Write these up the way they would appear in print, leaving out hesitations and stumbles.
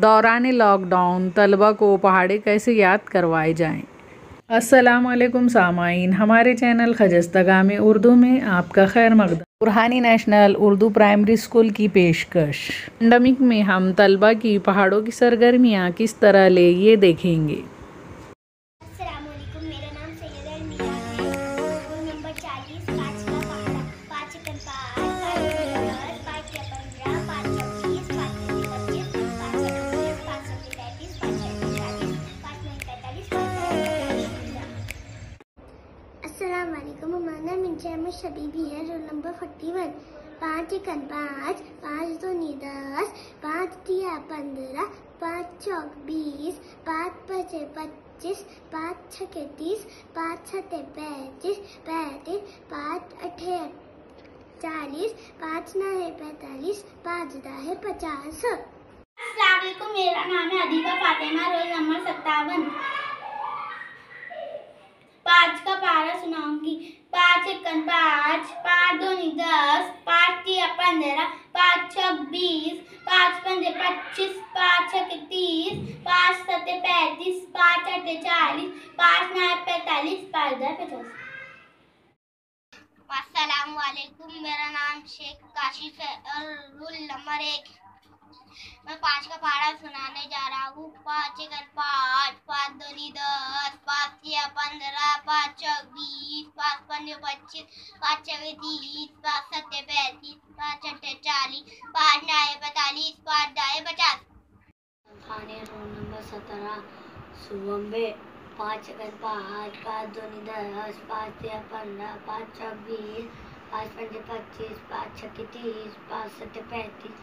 दौरान लॉकडाउन तलबा को पहाड़े कैसे याद करवाए जाएं। अस्सलाम वालेकुम सामाईन, हमारे चैनल खजस्तगामी उर्दू में आपका खैर मकदम। Burhani national Urdu primary school की पेशकश। पैंडेमिक में हम तलबा की पहाड़ों की सरगर्मियाँ किस तरह ले, ये देखेंगे। अस्सलाम वालेकुम, मेरा नाम सैयद अलमीरा है। रोल नंबर 40, 5 का पहाड़ा। 5 एकड़ 5, 5 10, 5 या 15, 5 26, 5 25, 5 28, 5 29, 5 40, 5 9 45, 5 अस्सलाम वालेकुम, हमारा नाम इंशाअल्लाह शबीबी है। Roll number 41। 5 एकड़ 5, 5 दूनी 10, 5 तिया 15, 5 चौक 20, 5 पचे 25, 5 छके 30, 5 छते 35, 5 अठे 40, 5 नहे 45, 5 दाहे 50। अस्सलाम वालेकुम, मेरा नाम है अदीबा फातिमा। Roll number 57। 5 का पहाड़ा सुनाऊंगी। 5 एकड़ 5, 5 दूनी 10, 5 तिया 15, 5 चौक 20, 5 पंजे 25, 5 छके 30, 5 सते 35, 5 अठे 40, 5 नहे 45, 5 दाहे 50। अस्सलाम वालेकुम, मेरा नाम शेख काशिफ है और रूल नंबर 1। मैं 5 का पहाड़ा सुनाने जा रहा हूँ। 5 एकड़ 5, 5 दूनी 10, 5 तिया 15, 5 चौक 20, 5 पंजे 25, 5 छके 30, 5 सते 35, 5 अठे 40, 5 नहे 45, 5 दाहे 50। थाने रोल नंबर 17 सुबम्बे। 5 एकड़ 5, 5 दूनी 10, 5 तिया 15, 5 चौक 20, 5 पंजे 25, 5 छके 30, 5 सते 35,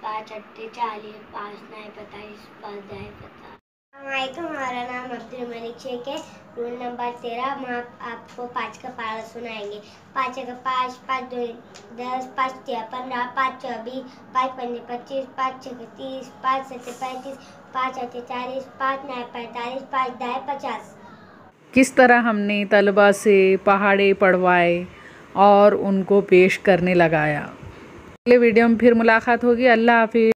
5 अट्ठे 40, 5 नहे 45, 5 दाहे 50। हमारा नाम अब्दुल मलिक शेख है। Roll number 13। हम आपको 5 का पहाड़ा सुनाएंगे। 5 एकड़ 5, 5 दूनी 10, 5 तिया 15, 5 चौक 20, 5 पंजे 25, 5 छके 30, 5 सते 35, 5 अठे 40, 5 नहे 45, 5 दाहे 50। किस तरह हमने तलबा से पहाड़े पढ़वाए और उनको पेश करने लगाया। अगले वीडियो में फिर मुलाकात होगी। अल्लाह हाफिज़।